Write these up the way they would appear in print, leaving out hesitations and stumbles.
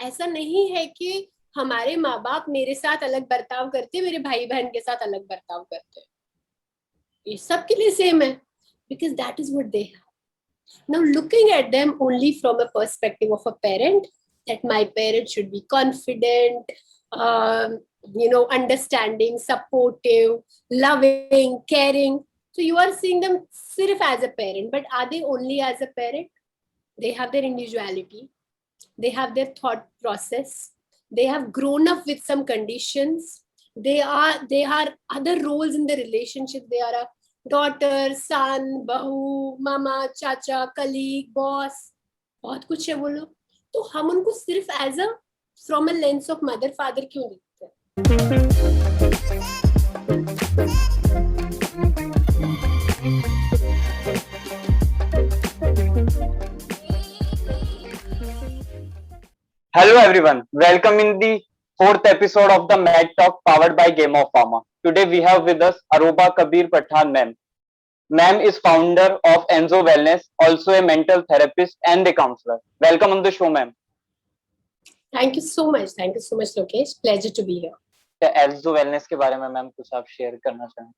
ऐसा नहीं है कि हमारे माँ बाप मेरे साथ अलग बर्ताव करते, मेरे भाई बहन के साथ अलग बर्ताव करते, ये सबके लिए सेम है, because that is what they have. Now looking at them only from a perspective of a parent, that my parent should be confident, understanding, supportive, loving, caring. So you are seeing them sirf as a parent, but are they only as a parent? They have their individuality, they have their thought process, they have grown up with some conditions, they are other roles in the relationship, they are a daughter, son, bahu, mama, chacha, colleague, boss, बहुत कुछ है वो लोग. तो हम उनको सिर्फ as a from a lens of mother father क्यों देखते हैं? Hello everyone, welcome in the fourth episode of the Mad Talk powered by Game of Pharma. Today we have with us Aroba Kabir Pathan ma'am. Ma'am is founder of Enzo Wellness, also a mental therapist and a counselor. Welcome on the show ma'am. Thank you so much, Lokesh. Pleasure to be here. Enzo Wellness के बारे में ma'am कुछ आप share करना चाहें?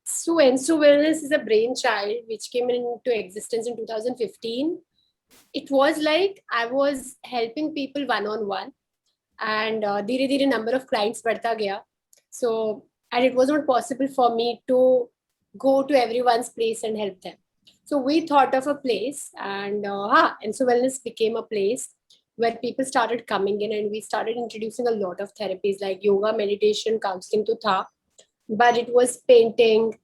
So Enzo Wellness is a brainchild which came into existence in 2015. It was like I was helping people one-on-one, and धीरे धीरे number of clients बढ़ता गया. So, and it was not possible for me to go to everyone's place and help them. So we thought of a place, and so Wellness became a place where people started coming in, and we started introducing a lot of therapies like yoga, meditation, counseling to tha, but it was painting,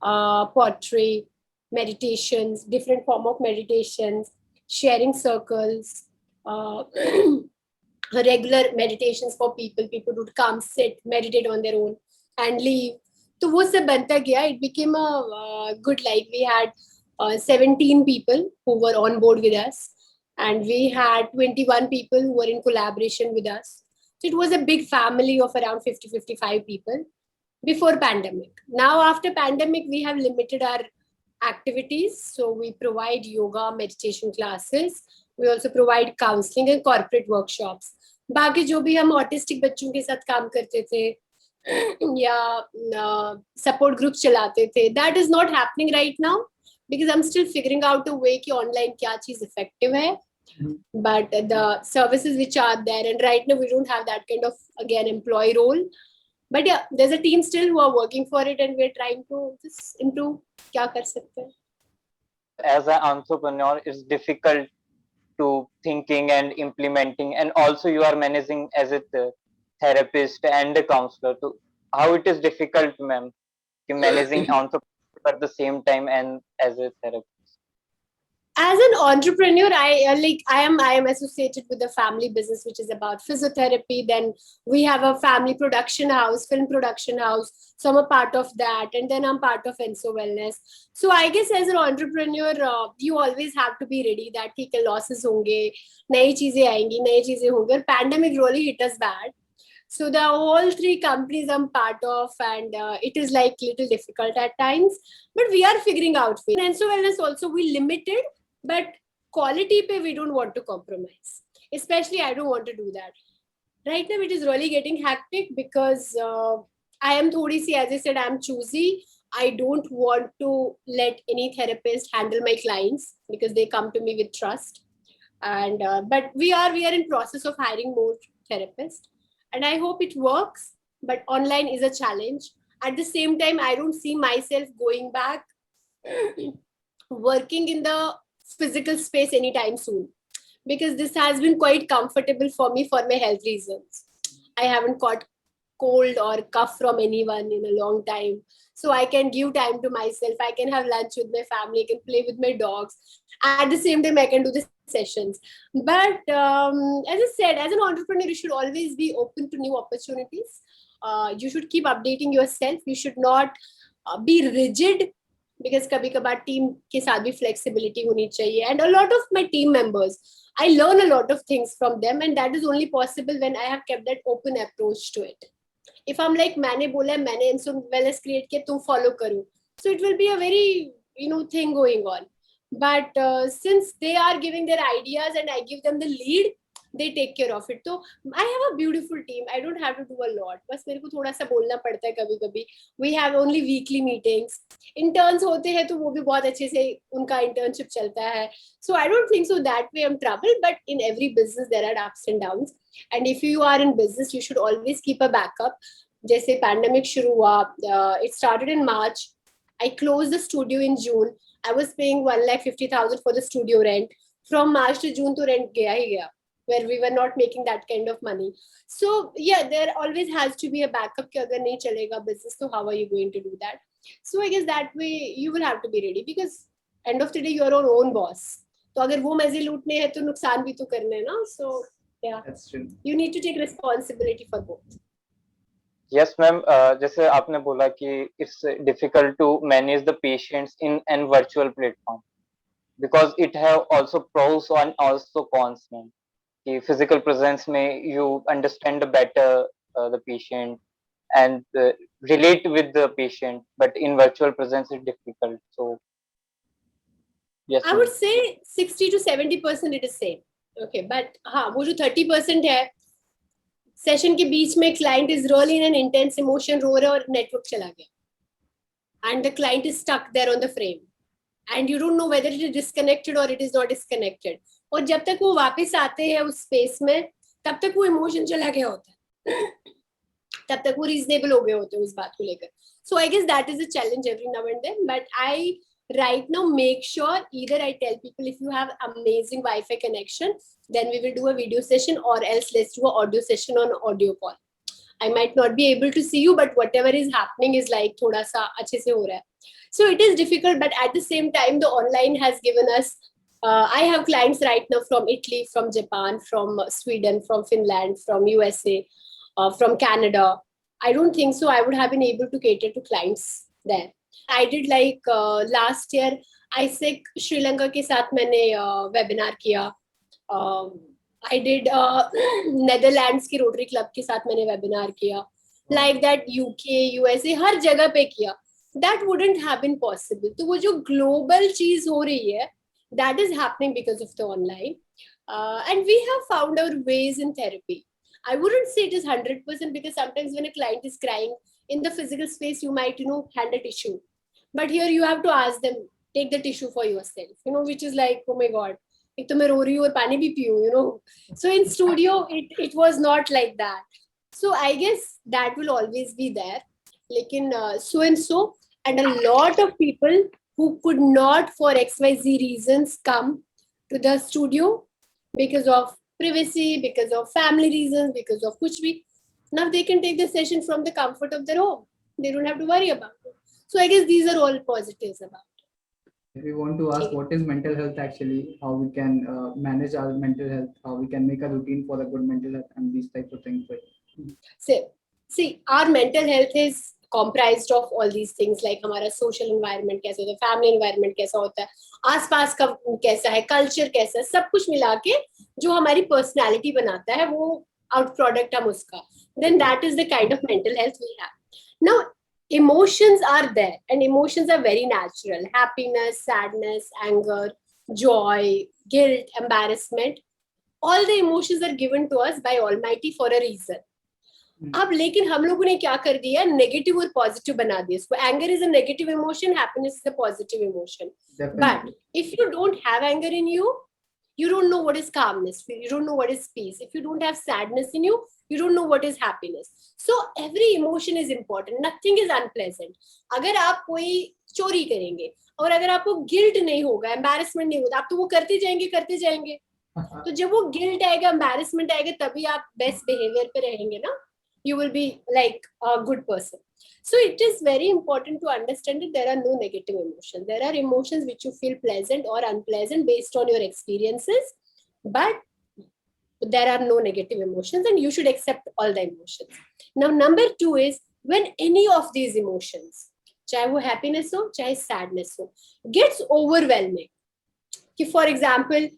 pottery, meditations, different form of meditations, sharing circles, regular meditations for people. People would come, sit, meditate on their own, and leave. So वो सब बनता गया. It became a good life. We had 17 people who were on board with us, and we had 21 people who were in collaboration with us. So it was a big family of around 50-55 people before pandemic. Now after pandemic, we have limited our activities. So we provide yoga, meditation classes. We also provide counseling and corporate workshops. बाकी जो भी हम autistic बच्चों के साथ काम करते थे या सपोर्ट ग्रुप चलाते थे, that is not happening right now because I'm still figuring out a way कि online क्या चीज effective है. But the services which are there, and right now we don't have that kind of again employee role. But yeah, there's a team still who are working for it, and we're trying to just improve. क्या कर सकते हैं? As an entrepreneur, it's difficult to thinking and implementing, and also you are managing as a therapist and a counselor. So how it is difficult, ma'am, managing entrepreneur at the same time and as a therapist? As an entrepreneur, I am associated with a family business which is about physiotherapy. Then we have a family production house, film production house. So I'm a part of that, and then I'm part of Enzo Wellness. So I guess as an entrepreneur, you always have to be ready that कि losses होंगे, नई चीजें आएंगी, नई चीजें होंगी. और pandemic really hit us bad. So the whole three companies I'm part of, and it is like little difficult at times, but we are figuring out ways. And Enzo Wellness also we limited, but quality pe we don't want to compromise. Especially I don't want to do that. Right now it is really getting hectic because I am thodi si, as I said, I'm choosy. I don't want to let any therapist handle my clients because they come to me with trust. And but we are in process of hiring more therapists, and I hope it works. But online is a challenge. At the same time, I don't see myself going back working in the physical space anytime soon, because this has been quite comfortable for me for my health reasons. I haven't caught cold or cough from anyone in a long time. So I can give time to myself. I can have lunch with my family. I can play with my dogs. At the same time, I can do the sessions. But as I said, as an entrepreneur, you should always be open to new opportunities. You should keep updating yourself. You should not be rigid, because कभी कभार team के साथ भी flexibility होनी चाहिए. And a lot of my team members, I learn a lot of things from them, and that is only possible when I have kept that open approach to it. If I'm like मैंने बोला है, मैंने Enzo Wellness create किया, तुम follow करो, so it will be a very thing going on. But since they are giving their ideas and I give them the lead, they take care of it. So I have a beautiful team. I don't have to do a lot. बस मेरे को थोड़ा सा बोलना पड़ता है कभी कभी. We have only weekly meetings. Interns होते हैं तो वो भी बहुत अच्छे से उनका internship चलता है. So I don't think so that way I'm trouble. But in every business there are ups and downs. And if you are in business, you should always keep a backup. जैसे pandemic शुरू हुआ, it started in March. I closed the studio in June. I was paying 1,50,000 for the studio rent. From March to June, to rent gaya hi gaya, where we were not making that kind of money. So yeah, there always has to be a backup. कि अगर नहीं चलेगा business, so how are you going to do that? So I guess that way you will have to be ready, because end of the day you are your own boss. तो अगर वो मजे लूटने हैं तो नुकसान भी तो करने हैं ना. So yeah, That's true. you need to take responsibility for both. Yes, ma'am. जैसे आपने बोला कि it's difficult to manage the patients in an virtual platform because it have also pros and also cons, ma'am. कि physical presence में you understand better the patient and relate with the patient, but in virtual presence it's difficult. So yes, I ma'am. would say 60 to 70% it is same. Okay, but हाँ वो जो 30% है, session के बीच में client is really in an intense emotion, रो रहा है और नेटवर्क चला गया and the client is stuck there on the frame and you don't know whether it is disconnected और इट इज नॉट डिस्कनेक्टेड. और जब तक वो वापस आते हैं उस स्पेस में, तब तक वो इमोशन चला गया होता है, तब तक वो रीजनेबल हो गए होते हैं उस बात को लेकर. So I guess that is a challenge every now and then, but I right now make sure either I tell people if you have amazing Wi-Fi connection, then we will do a video session, or else let's do an audio session on audio call. I might not be able to see you, but whatever is happening is like thoda sa अच्छे से हो रहा है. So it is difficult, but at the same time the online has given us I have clients right now from Italy, from Japan, from Sweden, from Finland, from USA, from Canada. I don't think so I would have been able to cater to clients there. I did like last year ISEC Sri Lanka के साथ मैंने webinar किया. I did Netherlands के Rotary Club के साथ मैंने webinar किया. Like that UK, USA हर जगह पे किया. That wouldn't have been possible. तो वो जो global चीज हो रही है, that is happening because of the online. And we have found our ways in therapy. I wouldn't say it is 100% because sometimes when a client is crying in the physical space, you might, hand a tissue. But here you have to ask them, take the tissue for yourself, which is like, oh my God, एक तो मैं रो रही हूँ और पानी भी पीऊँ, So in studio, it was not like that. So I guess that will always be there. लेकिन so and so, and a lot of people who could not for XYZ reasons come to the studio because of privacy, because of family reasons, because of kuch bhi. Now they can take the session from the comfort of their home. They don't have to worry about it. So I guess these are all positives about it. If we want to ask what is mental health actually, how we can manage our mental health, how we can make a routine for the good mental health and these types of things. See, our mental health is comprised of all these things, like हमारा social environment कैसा होता है, family environment कैसा होता है, आसपास का कैसा है, culture कैसा है, सब कुछ मिला के जो हमारी personality बनाता है, वो out product हम उसका. Then that is the kind of mental health we have. Now, emotions are there, and emotions are very natural. Happiness, sadness, anger, joy, guilt, embarrassment. All the emotions are given to us by Almighty for a reason. अब लेकिन हम लोगों ने क्या कर दिया, negative और positive बना दिया इसको. Anger is a negative emotion, happiness is a positive emotion. But if you don't have anger in you, you don't know what is calmness, you don't know what is peace. If you don't have sadness in you, you don't know what is happiness. So every emotion is important, nothing is unpleasant. अगर आप कोई चोरी करेंगे और अगर आपको guilt नहीं होगा, एम्बैरेसमेंट नहीं होगा, आप तो वो करते जाएंगे. तो जब वो गिल्ट आएगा, एम्बैरेसमेंट आएगा, तभी आप बेस्ट बिहेवियर पे रहेंगे ना. You will be like a good person. So it is very important to understand that there are no negative emotions. There are emotions which you feel pleasant or unpleasant based on your experiences, but there are no negative emotions, and you should accept all the emotions. Now, number 2 is when any of these emotions, चाहे वो happiness हो, चाहे sadness हो, gets overwhelming. कि for example,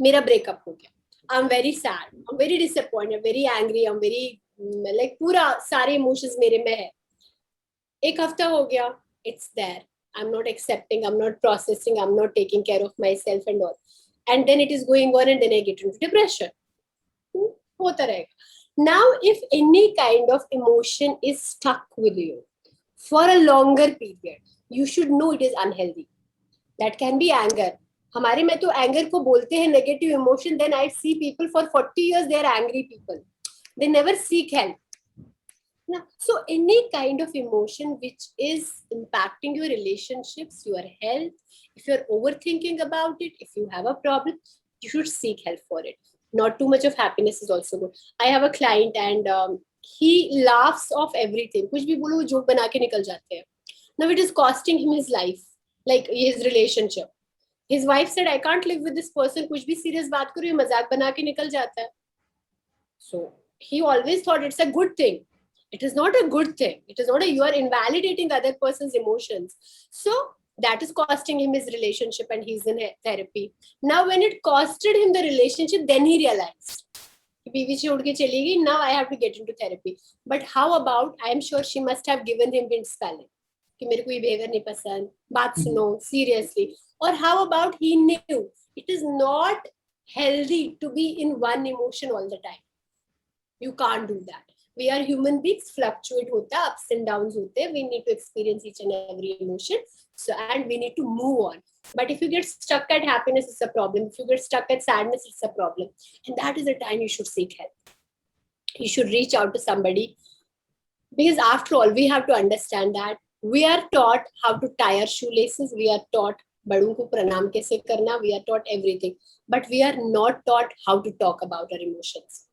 मेरा breakup हो गया. I'm very sad, I'm very disappointed, very angry, I'm very like पूरा सारे emotions मेरे में है. एक हफ्ता हो गया, it's there. I'm not accepting, I'm not processing, I'm not taking care of myself and all. and then it is going on and then I get into depression. होता रहेगा. Now, if any kind of emotion is stuck with you for a longer period, you should know it is unhealthy. That can be anger. हमारे में तो anger को बोलते हैं negative emotion. Then I see people for 40 years, they are angry people. They never seek help. Now, so any kind of emotion which is impacting your relationships, your health, if you're overthinking about it, if you have a problem, you should seek help for it. Not too much of happiness is also good. I have a client and he laughs off everything. कुछ भी बोलो वो joke बना के निकल जाते हैं. Now it is costing him his life, like his relationship. His wife said, I can't live with this person. कुछ भी serious बात करो ये मजाक बना के निकल जाता है. So he always thought it's a good thing. It is not a good thing. It is not you are invalidating other person's emotions. So that is costing him his relationship and he's in therapy. Now when it costed him the relationship, then he realized, now I have to get into therapy. But how about, I am sure she must have given him hints पहले कि मेरे को ये behavior नहीं पसंद, बात सुनो, seriously. Or how about he knew it is not healthy to be in one emotion all the time. You can't do that. We are human beings, fluctuate hota, ups and downs hote. We need to experience each and every emotion. So, and we need to move on. But if you get stuck at happiness, it's a problem. If you get stuck at sadness, it's a problem. And that is the time you should seek help. You should reach out to somebody. Because after all, we have to understand that we are taught how to tie our shoelaces. We are taught बड़ों को प्रणाम कैसे करना. We are taught everything. But we are not taught how to talk about our emotions.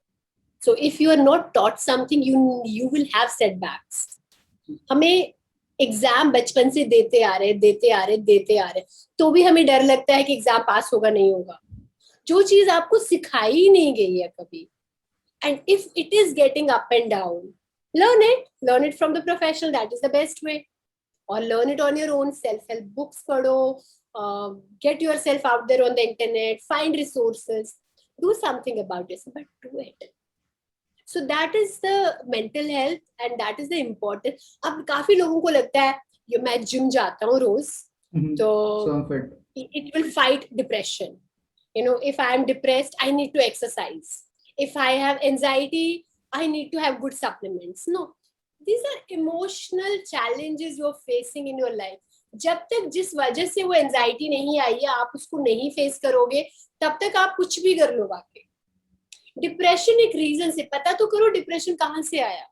So if you are not taught something, you will have setbacks. हमें exam बचपन से देते आ रहे तो भी हमें डर लगता है कि एग्जाम पास होगा नहीं होगा. जो चीज आपको सिखाई ही नहीं गई है कभी. And if it is getting up and down, learn it from the professional. That is the best way. Or learn it on your own. Self-help books पढ़ो, get yourself out there on the internet, find resources, do something about it, but do it. So that is the mental health and that is the important. अब काफी लोगों को लगता है ये मैं gym जाता हूँ रोज तो it will fight depression. You know, if I am depressed, I need to exercise. If I have anxiety, I need to have good supplements. No, these are emotional challenges you're facing in your life. जब तक जिस वजह से वो anxiety नहीं आई है आप उसको नहीं फेस करोगे तब तक आप कुछ भी कर लो. बाकी डिप्रेशन एक रीजन से पता तो करो डिप्रेशन कहाँ से आया,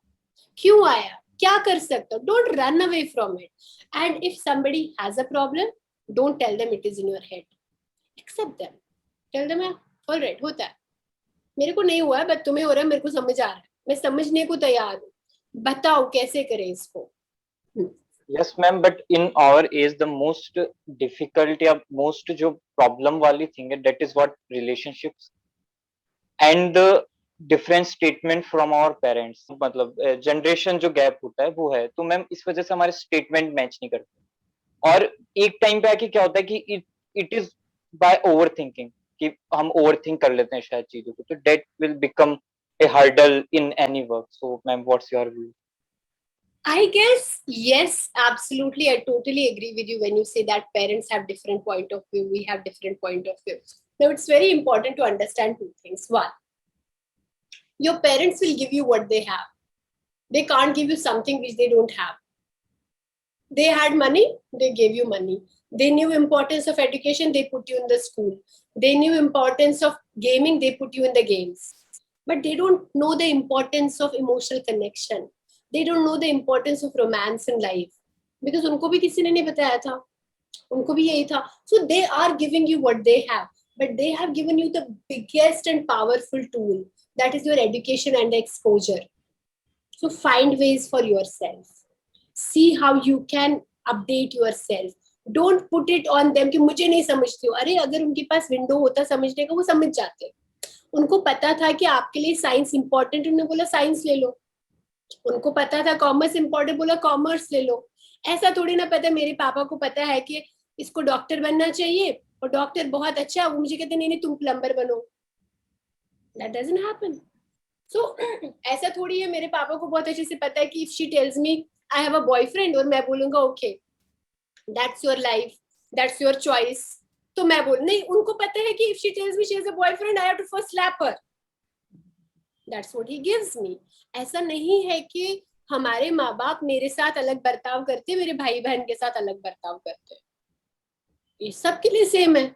क्यों आया, क्या कर सकते हो. Don't run away from it. And if somebody has a problem, don't tell them it is in your head. Accept them, tell them alright होता है, मेरे को नहीं हुआ है बट तुम्हें हो रहा है, मेरे को समझ आ रहा है, मैं समझने को तैयार हूँ, बताओ कैसे करें इसको. Yes, ma'am, but in our age, the most difficult या most जो problem वाली thing है, that is what relationships and the different statement from our parents. मतलब generation जो gap होता है वो है, तो मैम इस वजह से हमारे statement match नहीं करते. और एक टाइम पे आके क्या होता है कि it is by overthinking कि हम overthink कर लेते हैं शायद चीजों को, तो that will become a hurdle in any work. So ma'am, what's your view? I guess, yes, absolutely. I totally agree with you when you say that parents have different point of view, we have different point of view. Now, it's very important to understand two things. One, your parents will give you what they have. They can't give you something which they don't have. They had money, they gave you money. They knew importance of education, they put you in the school. They knew importance of gaming, they put you in the games. But they don't know the importance of emotional connection. They don't know the importance of romance in life. Because उनको भी किसी ने नहीं बताया था. उनको भी यही था. So they are giving you what they have. But they have given you the biggest and powerful tool. That is your education and the exposure. So find ways for yourself. See how you can update yourself. Don't put it on them कि मुझे नहीं समझती हो. अरे अगर उनके पास window होता समझने का वो समझ जाते. उनको पता था कि आपके लिए साइंस इंपॉर्टेंट, उन्होंने बोला साइंस ले लो. उनको पता था कॉमर्स इंपॉर्टेंट, बोला कॉमर्स ले लो. ऐसा थोड़ी ना पता. मेरे पापा को पता है कि इसको डॉक्टर बनना चाहिए और डॉक्टर बहुत अच्छा, वो मुझे कहते नहीं तुम प्लम्बर बनो. That doesn't happen. So ऐसा थोड़ी है. मेरे पापा को बहुत अच्छे से पता है कि if she tells me I have a boyfriend और मैं बोलूंगा okay, that's your life, that's your choice, तो मैं बोल नहीं, उनको पता है कि if she tells me she has a boyfriend, I have to first slap her. That's what he gives me. ऐसा नहीं है कि हमारे माँ बाप मेरे साथ अलग बर्ताव करते, मेरे भाई बहन के साथ अलग बर्ताव करते, ये सबके लिए सेम है,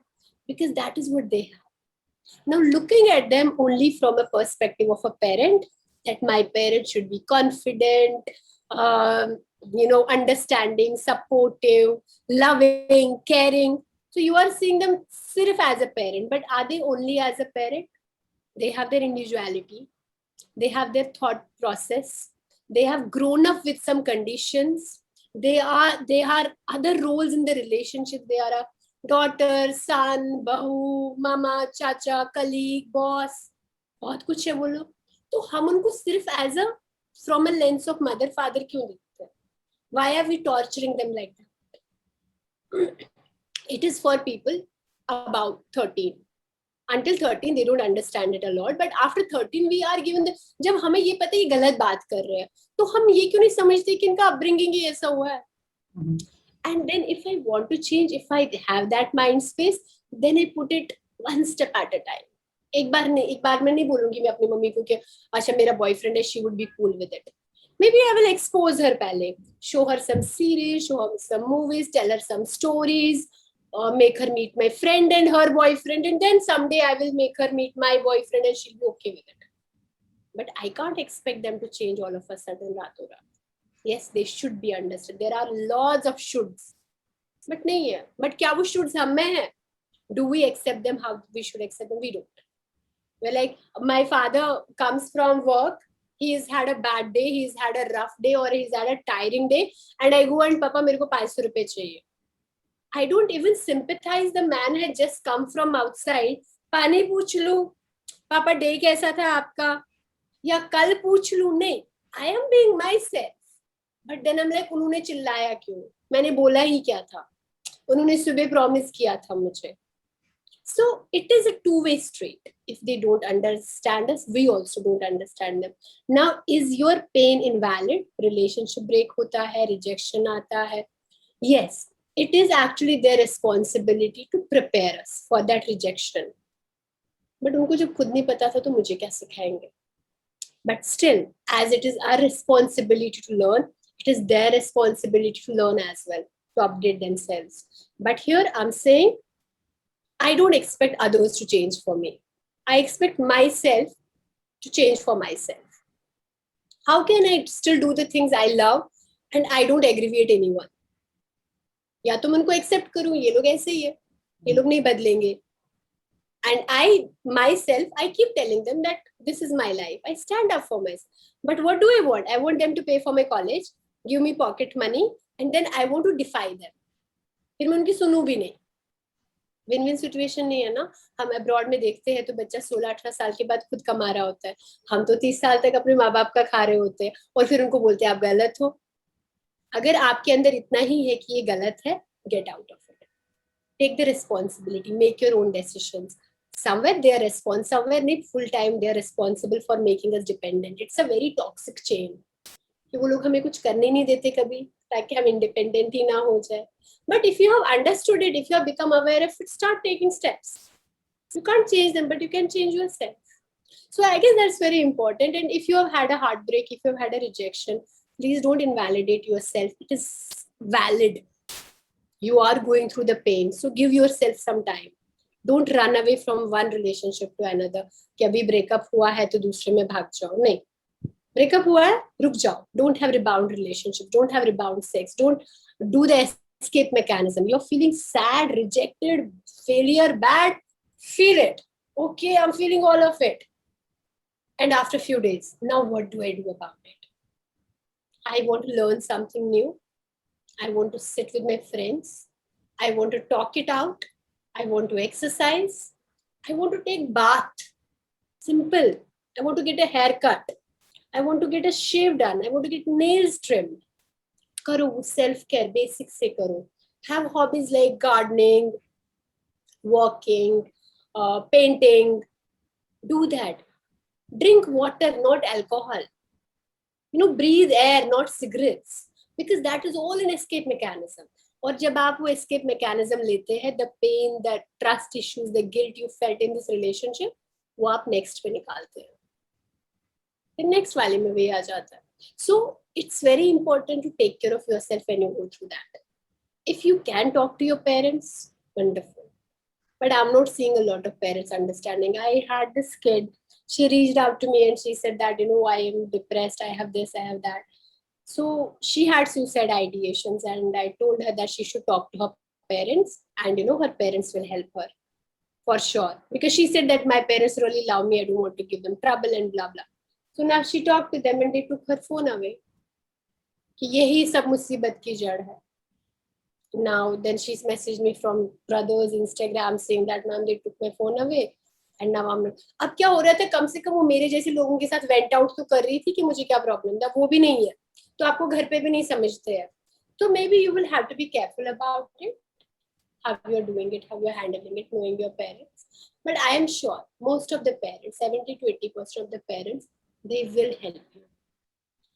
because that is what they have. Now looking at them only from a perspective of a parent, that my parent should be confident, understanding, supportive, loving, caring. So you are seeing them sirf as a parent, but are they only as a parent? They have their individuality, they have their thought process, they have grown up with some conditions, they are other roles in the relationship. They are a daughter, son, bahu, mama, chacha, colleague, boss, बहुत कुछ है वो लोग. तो हम उनको सिर्फ as a from a lens of mother father क्यों देखते हैं? Why are we torturing them like that? It is for people about 13. Until 13 they don't understand it a lot, but after 13 we are given the, जब हमें ये पता है ये गलत बात कर रहे हैं, तो हम ये क्यों नहीं समझते कि इनका अपब्रिंगिंग ही ऐसा हुआ है? And then if I want to change, if I have that mind space, then I put it one step at a time. एक बार मैं नहीं बोलूंगी मैं अपनी मम्मी को कि अच्छा मेरा बॉयफ्रेंड है, she would be cool with it. Maybe I will expose her पहले, show her some series, show her some movies, tell her some stories, make her meet my friend and her boyfriend, and then someday I will make her meet my boyfriend and she'll be okay with it. But I can't expect them to change all of a sudden रातों रात. Yes, they should be understood. There are lots of shoulds, but नहीं है. But क्या वो shoulds हम में है? Do we accept them how we should accept them? We don't. We're like, my father comes from work, he's had a bad day, he's had a rough day, or he's had a tiring day, and I go and Papa मेरे को 500 रुपए चाहिए. I don't even sympathize. The man had just come from outside. पानी पूछ लूं, पापा day कैसा था आपका, या कल पूछ लूं? नहीं, I am being myself. But then I'm like, उन्होंने चिल्लाया क्यों? मैंने बोला ही क्या था? उन्होंने सुबह प्रॉमिस किया था मुझे. So it is a two-way street. If they don't understand us, we also don't understand them. Now, is your pain invalid? Relationship break होता है, rejection आता है. Yes, it is actually their responsibility to prepare us for that rejection. But उनको जब खुद नहीं पता था तो मुझे क्या सिखाएंगे? But still, as it is our responsibility to learn, it is their responsibility to learn as well, to update themselves. But here I'm saying, I don't expect others to change for me. I expect myself to change for myself. How can I still do the things I love and I don't aggravate anyone? या तो मैं उनको accept करूं, ये लोग ऐसे ही है, ये लोग नहीं बदलेंगे. And I myself, I keep telling them that this is my life. I stand up for myself. But what do I want? I want them to pay for my college, give me pocket money, and then I want to defy them. फिर मैं उनकी सुनूं भी नहीं. Win win situation नहीं है ना. हम अब्रॉड में देखते हैं तो बच्चा 16-18 साल के बाद खुद कमा रहा होता है. हम तो 30 साल तक अपने माँ बाप का खा रहे होते हैं और फिर उनको बोलते हैं आप गलत हो. अगर आपके अंदर इतना ही है कि ये गलत है, get out of it. Take the responsibility, make your own decisions. Somewhere they are responsible, somewhere नहीं, full time they are responsible for making us dependent. It's a very toxic chain. कि वो लोग हमें कुछ करने नहीं देते कभी ताकि हम इंडिपेंडेंट ही ना हो जाए. But if you have understood it, if you have become aware of it, start taking steps. You can't change them, but you can change yourself. So I guess that's very important. And if you have had a heartbreak, if you have had a rejection, please don't invalidate yourself. It is valid. You are going through the pain. So give yourself some time. Don't run away from one relationship to another. कि अभी breakup हुआ है तो दूसरे में भाग जाओ. नहीं. Breakup हुआ है, रुक जाओ. Don't have rebound relationship. Don't have rebound sex. Don't do the escape mechanism. You're feeling sad, rejected, failure, bad. Feel it. Okay, I'm feeling all of it. And after a few days, now what do I do about it? I want to learn something new. I want to sit with my friends. I want to talk it out. I want to exercise. I want to take bath. Simple. I want to get a haircut. I want to get a shave done. I want to get nails trimmed. Karo, self-care, basic se karo. Have hobbies like gardening, walking, painting. Do that. Drink water, not alcohol. Breathe air, not cigarettes. Because that is all an escape mechanism. और जब आप वो escape mechanism लेते हैं, the pain, the trust issues, the guilt you felt in this relationship, वो आप next पे निकालते हैं, फिर नेक्स्ट वाले में वही आ जाता है. So it's very important to take care of yourself when you go through that. If you can talk to your parents, wonderful. But I'm not seeing a lot of parents understanding. I had this kid, she reached out to me and she said that, I am depressed, I have this, I have that. So she had suicide ideations, and I told her that she should talk to her parents, and her parents will help her for sure, because she said that my parents really love me, I don't want to give them trouble and blah blah. So now she talked to them and they took her phone away, कि यही सब मुसीबत की जड़ है. Now then she's messaged me from brothers Instagram saying that ma'am they took my phone away and now I'm not. अब क्या हो रहा था, कम से कम वो मेरे जैसे लोगों के साथ वेंट आउट तो कर रही थी कि मुझे क्या प्रॉब्लम था, वो भी नहीं है, तो आपको घर पे भी नहीं समझते हैं. तो maybe you will have to be careful about it, how you're doing it, how you're handling it, knowing your parents. But I am sure most of the parents, 70 to 80% of the parents, they will help you.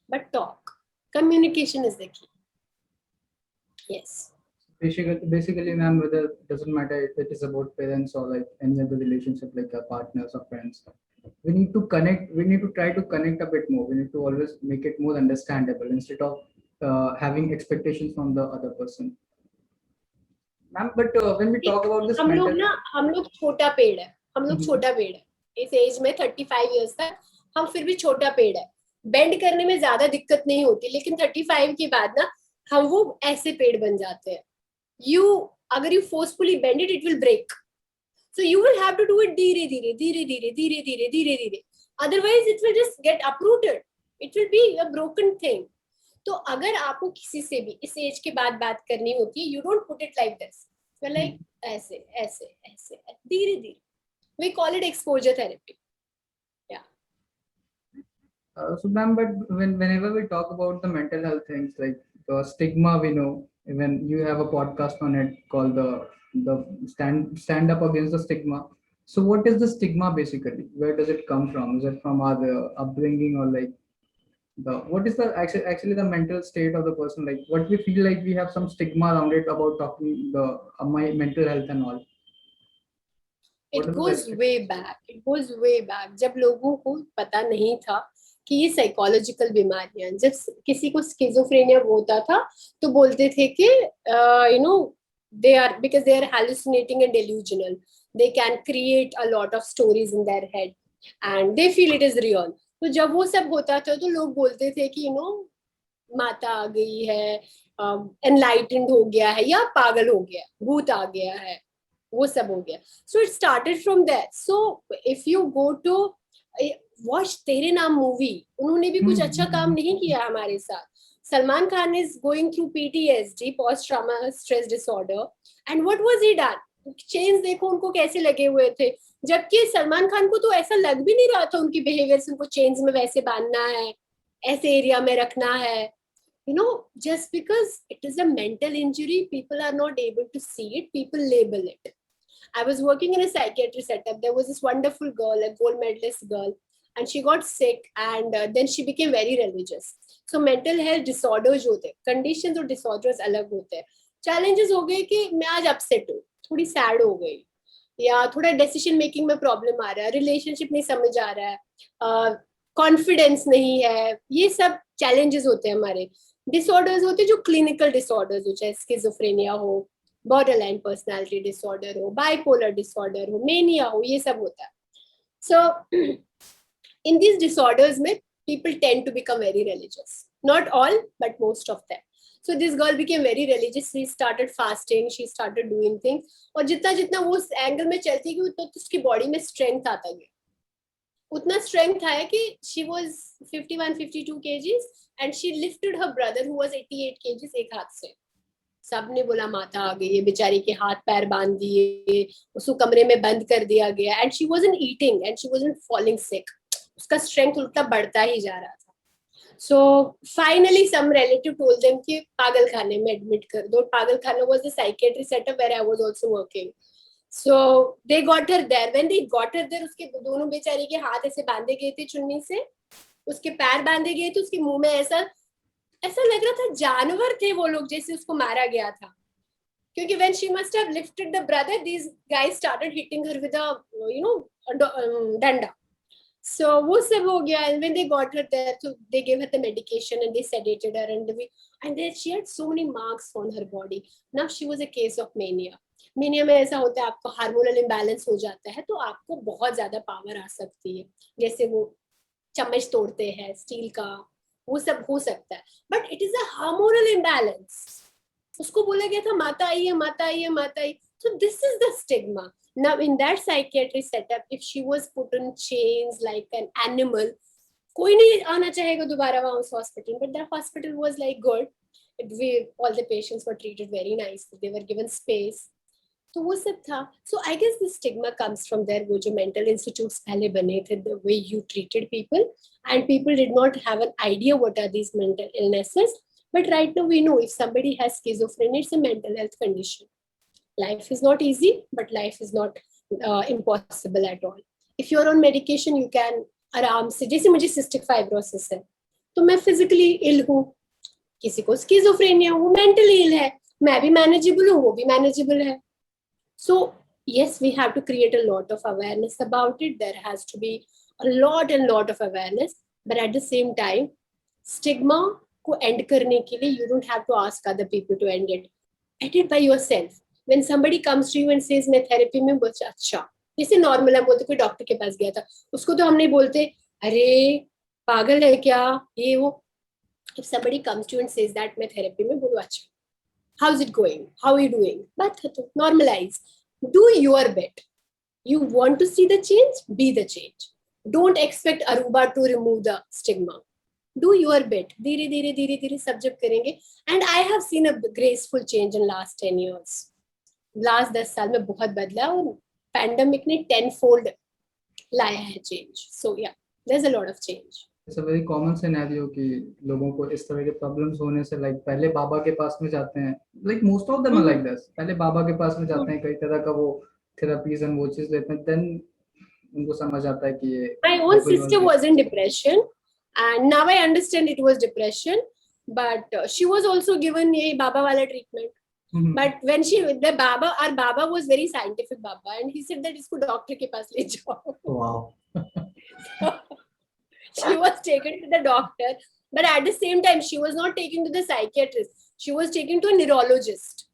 But talk, communication is the key. Yes. Basically, ma'am, whether it doesn't matter if it is about parents or like any other relationship, like partners or friends, we need to connect. We need to try to connect a bit more. We need to always make it more understandable instead of having expectations from the other person. Ma'am, but when we talk about this हम लोग mental, ना, हम लोग छोटा पेड़ है, हम लोग हम्म। छोटा पेड़ है इस एज में, 35 इयर्स तक हम फिर भी छोटा पेड़ है, बेंड करने में ज्यादा दिक्कत नहीं होती, लेकिन 35 के बाद ना हम वो ऐसे पेड़ बन जाते हैं. अगर you forcefully bend it, it will break. So you will have to do it धीरे धीरे धीरे धीरे धीरे धीरे धीरे धीरे, otherwise it will just get uprooted, it will be a broken thing. तो अगर आपको किसी से भी इस एज के बाद बात करनी होती है, you don't put it like this, like ऐसे ऐसे ऐसे धीरे धीरे. We call it exposure therapy. So ma'am, but whenever we talk about the mental health things, like the stigma, we know, even you have a podcast on it called the stand up against the stigma. So what is the stigma basically? Where does it come from? Is it from our upbringing, or like what is the actually the mental state of the person? Like what we feel like we have some stigma around it about talking the my mental health and all. It goes way back. It goes way back. जब लोगों को पता नहीं था कि ये psychological बीमारियां, जब किसी को स्किज़ोफ्रेनिया होता था तो बोलते थे कि they are, because they are hallucinating and delusional, they can create a lot of stories in their head and they feel it is real. तो जब वो सब होता था तो लोग बोलते थे कि माता आ गई है, एनलाइटेंड हो गया है, या पागल हो गया, भूत आ गया है, वो सब हो गया. So it started from that. So if you go to watch Tere Naam movie, उन्होंने भी कुछ अच्छा काम नहीं किया हमारे साथ. Salman Khan is going through PTSD, post trauma stress disorder, and what was he done? Chains देखो उनको कैसे लगे हुए थे, जबकि सलमान खान को तो ऐसा लग भी नहीं रहा था उनकी बिहेवियर से, उनको चेन्स में वैसे बांधना है, ऐसे एरिया में रखना है. Just because it is a mental injury, people are not able to see it, people label it. I was working in a psychiatry setup. There was this wonderful girl, a gold medalist girl, and she got sick, and then she became very religious. So mental health disorders होते हैं, conditions और disorders अलग होते हैं. Challenges हो गए कि मैं आज upset हूँ, थोड़ी sad हो गई, या थोड़ा decision making में problem आ रहा है, relationship नहीं समझ आ रहा है, confidence नहीं है, ये सब challenges होते हैं हमारे. Disorders होते हैं जो clinical disorders हो, चाहे schizophrenia हो, borderline personality disorder हो, bipolar disorder हो, mania हो, ये सब होता है. So in these disorders में people tend to become very religious. Not all, but most of them. So this girl became very religious. She started fasting. She started doing things. और जितना जितना वो उस एंगल में चलती गई, उतना उसकी बॉडी में स्ट्रेंथ आता गया. उतना स्ट्रेंथ आया कि she was 51-52 kgs and she lifted her brother who was 88 kgs एक हाथ से. सबने बोला माता आ गई है, बेचारी के हाथ पैर बांध दिए, उसको कमरे में बंद कर दिया गया. And she wasn't eating and she wasn't falling sick. उसका स्ट्रेंथ उल्टा बढ़ता ही जा रहा था. So finally some relative told them कि पागल खाने में एडमिट कर दो. पागल खाना was the psychiatry setup where I was also working. So they got her there. When they got her there, उसके दोनों बेचारी के हाथ ऐसे बांधे गए थे चुन्नी से, उसके पैर बांधे गए थे, उसके मुंह में ऐसा लग रहा था जानवर थे वो लोग, जैसे उसको मारा गया था. क्योंकि when she must have lifted the brother, these guys started hitting her with a danda. So वो सब हो गया, and when they got her there, so they gave her the medication and they sedated her, and then she had so many marks on her body. Now she was a case of mania. Mania में ऐसा होता है, आपको hormonal imbalance हो जाता है, तो आपको बहुत ज्यादा पावर आ सकती है, जैसे वो चम्मच तोड़ते हैं स्टील का, वो सब हो सकता है, but it is a hormonal imbalance. उसको बोला गया था माता आई है, माता आई है, माता आई. So this is the stigma. Now in that psychiatric setup, if she was put in chains like an animal, कोई नहीं आना चाहेगा दोबारा वहाँ उस hospital. But that hospital was like good. All the patients were treated very nicely. They were given space. तो वो सब था. So I guess the stigma comes from there. वो जो mental institutes पहले बने थे, the way you treated people, and people did not have an idea what are these mental illnesses. But right now we know if somebody has schizophrenia, it's a mental health condition. Life is not easy, but life is not impossible at all. If you're on medication, you can आराम से, जैसे मुझे cystic fibrosis है, तो मैं physically ill हूँ, किसी को schizophrenia, वो mentally ill है, मैं भी manageable हूँ, वो भी manageable है. So yes, we have to create a lot of awareness about it. There has to be a lot of awareness, but at the same time, stigma को end करने के लिए you don't have to ask other people to end it. End it by yourself. When somebody comes to you and says मैं therapy में, बोलते अच्छा, जैसे normal है, बोलते कोई डॉक्टर के पास गया था, उसको तो हम नहीं बोलते अरे पागल है क्या ये वो. If somebody comes to you and says that मैं therapy में, बोलो अच्छा, how's it going, how are you doing, बात खत्म. Normalize, do your bit. You want to see the change, be the change. Don't expect Aruba to remove the stigma. Do your bit. धीरे धीरे धीरे धीरे सब जब करेंगे. And I have seen a graceful change in last 10 years. Last 10 साल में बहुत बदला, और pandemic ने 10-fold लाया है change. So yeah, there's a lot of change. It's a very common scenario कि लोगों को इस तरह के problems होने से like पहले बाबा के पास में जाते हैं, like most of them are like this. पहले बाबा के पास में जाते हैं, कई तरह का वो therapies and वो चीज लेते हैं, then उनको समझ आता है कि ये. My own sister was in depression, and now I understand it was depression, but she was also given ये बाबा वाला treatment. But when the Baba, our Baba was very scientific Baba, and he said that इसको doctor के पास ले जाओ. Wow. She was taken to the doctor, but at the same time she was not taken to the psychiatrist. She was taken to a neurologist.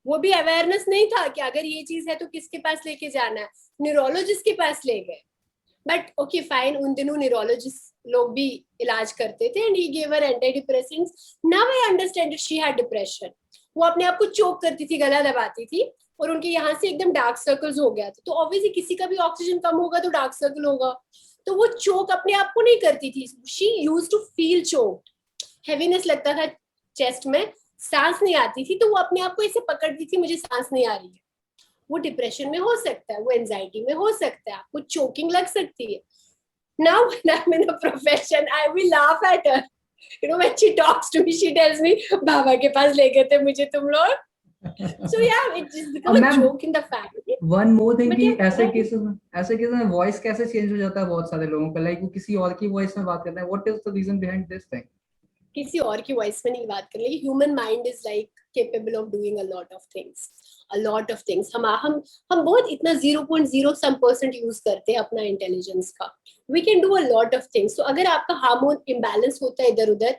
वो भी awareness नहीं था कि अगर ये चीज है तो किसके पास लेके जाना है. Neurologist के पास ले गए. But okay, fine, उन दिनों neurologist लोग भी इलाज करते थे, and he gave her antidepressants. Now I understand that she had depression. वो अपने आप को चोक करती थी, गला दबाती थी, और उनके यहाँ से एकदम डार्क सर्कल्स हो गया था. तो ऑब्वियसली किसी का भी ऑक्सीजन कम होगा तो डार्क सर्कल होगा. तो वो चोक अपने आप को नहीं करती थी. She used to feel choked. Heaviness लगता था चेस्ट में, सांस नहीं आती थी, तो वो अपने आप को ऐसे पकड़ती थी, मुझे सांस नहीं आ रही है. वो डिप्रेशन में हो सकता है, वो एंजाइटी में हो सकता है, आपको चोकिंग लग सकती है. Now when I'm in a profession, I will laugh at her. You know, when she talks to me, she tells me, "Baba के पास ले गए थे मुझे तुम लोग." So yeah, it just becomes a joke in the family. One more thing But कि yeah, ऐसे cases में वॉइस कैसे चेंज हो जाता है बहुत सारे लोगों का, लाइक वो किसी और की वॉइस में बात करते हैं. What is the reason behind this thing? किसी और की वॉइस में नहीं बात कर रही. Human mind is like capable of doing a lot of things. हम बहुत इतना 0.0% यूज करते हैं अपना इंटेलिजेंस का. We can do a lot of things. So अगर आपका हार्मोन इम्बैलेंस होता है इधर उधर,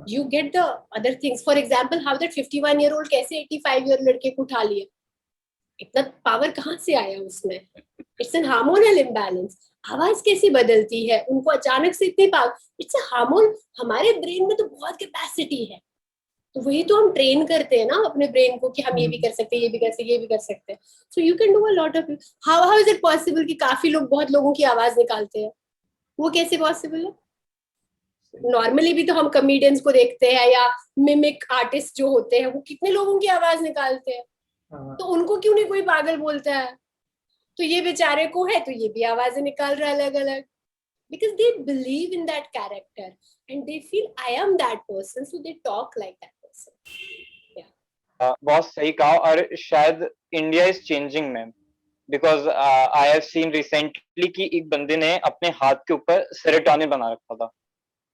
you get the other things. For example, how that 51-year-old कैसे 85-year लड़के को उठा लिया, इतना पावर कहाँ से आया उसमें? It's an hormonal imbalance. आवाज कैसी बदलती है, उनको अचानक से इतनी पावर. It's a hormone. हमारे ब्रेन में तो बहुत कैपेसिटी है, तो वही तो हम ट्रेन करते हैं ना अपने ब्रेन को कि हम ये भी कर सकते हैं, ये भी कर सकते हैं, ये भी कर सकते हैं. So you can do a lot of. How is it possible कि काफी लोग बहुत लोगों की आवाज निकालते हैं? वो कैसे पॉसिबल है? नॉर्मली भी तो हम कॉमेडियंस को देखते हैं या मिमिक आर्टिस्ट जो होते हैं, वो कितने लोगों की आवाज निकालते हैं. तो उनको क्यों नहीं कोई पागल बोलता है? तो ये बेचारे को है तो ये भी आवाजें निकाल रहा है अलग अलग, because they believe in that character and they feel I am that person, so they talk like that person. Yeah. बहुत सही कहा. और शायद India is changing ma'am, because I have seen recently कि एक बंदे ने अपने हाथ के ऊपर सेरोटोनिन बना रखा था.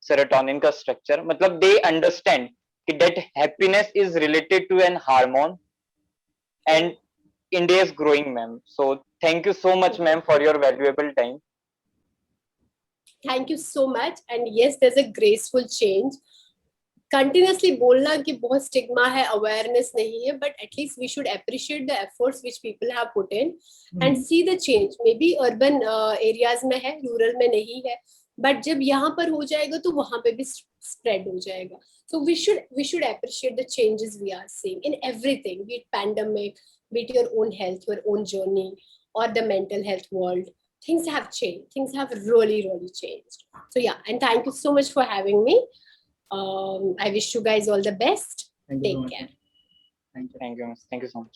सेरोटोनिन का स्ट्रक्चर, मतलब दे अंडरस्टैंड कि that happiness is related to an hormone and India is growing, ma'am. So thank you so much, ma'am, for your valuable time. Thank you so much. And yes, there's a graceful change. Continuously बोलना कि बहुत stigma है, awareness नहीं है, but at least we should appreciate the efforts which people have put in and see the change. Maybe urban areas में है, rural में नहीं है, but जब यहाँ पर हो जाएगा तो वहाँ पे भी spread हो जाएगा. So we should appreciate the changes we are seeing in everything, be it pandemic, be it your own health, your own journey, or the mental health world. Things have changed. Things have really, really changed. So yeah, and thank you so much for having me. I wish you guys all the best. Thank you so Take much. care. Thank you. Thank you, ma'am. Thank you so much.